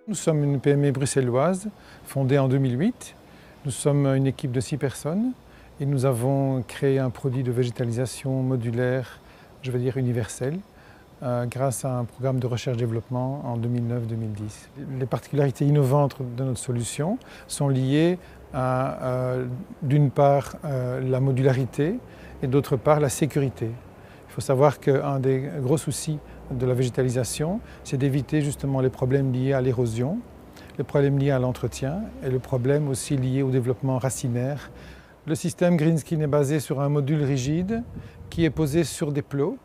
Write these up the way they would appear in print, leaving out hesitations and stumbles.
Nous sommes une PME bruxelloise fondée en 2008. Nous sommes une équipe de 6 personnes et nous avons créé un produit de végétalisation modulaire, je veux dire universel, grâce à un programme de recherche-développement en 2009-2010. Les particularités innovantes de notre solution sont liées à, d'une part, la modularité et d'autre part, la sécurité. Il faut savoir qu'un des gros soucis de la végétalisation, c'est d'éviter justement les problèmes liés à l'érosion, les problèmes liés à l'entretien et le problème aussi lié au développement racinaire. Le système Greenskin est basé sur un module rigide qui est posé sur des plots.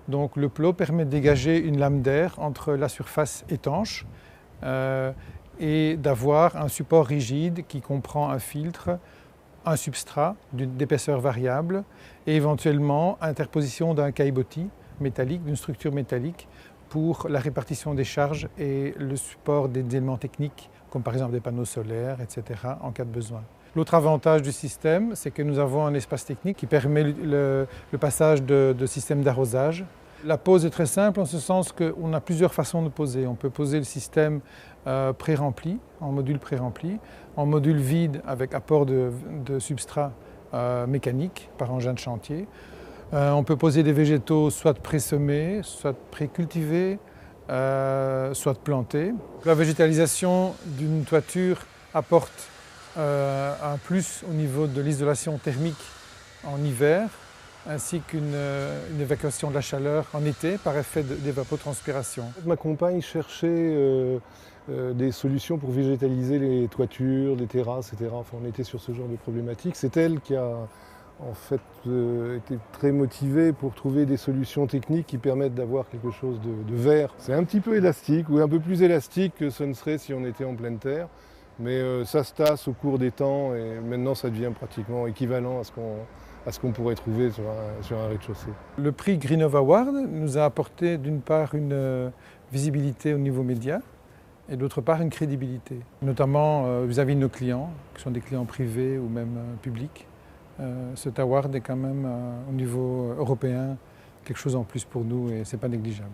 Donc le plot permet de dégager une lame d'air entre la surface étanche et d'avoir un support rigide qui comprend un filtre, un substrat d'épaisseur variable et éventuellement interposition d'un caillebotis métallique, d'une structure métallique pour la répartition des charges et le support des éléments techniques comme par exemple des panneaux solaires, etc. en cas de besoin. L'autre avantage du système, c'est que nous avons un espace technique qui permet le passage de systèmes d'arrosage. La pose est très simple en ce sens qu'on a plusieurs façons de poser. On peut poser le système pré-rempli, en module pré-rempli, en module vide avec apport de substrat mécanique par engin de chantier. On peut poser des végétaux soit pré-semés, soit pré-cultivés, soit plantés. La végétalisation d'une toiture apporte un plus au niveau de l'isolation thermique en hiver, ainsi qu'une évacuation de la chaleur en été par effet d'évapotranspiration. Ma compagne cherchait des solutions pour végétaliser les toitures, les terrasses, etc. Enfin, on était sur ce genre de problématique. C'est elle qui a en fait été très motivée pour trouver des solutions techniques qui permettent d'avoir quelque chose de vert. C'est un petit peu élastique, ou un peu plus élastique que ce ne serait si on était en pleine terre. Mais ça se tasse au cours des temps et maintenant ça devient pratiquement équivalent à ce qu'on pourrait trouver sur un rez-de-chaussée. Le prix Greenov Award nous a apporté d'une part une visibilité au niveau média et d'autre part une crédibilité, notamment vis-à-vis de nos clients, qui sont des clients privés ou même publics. Cet award est quand même au niveau européen quelque chose en plus pour nous et ce n'est pas négligeable.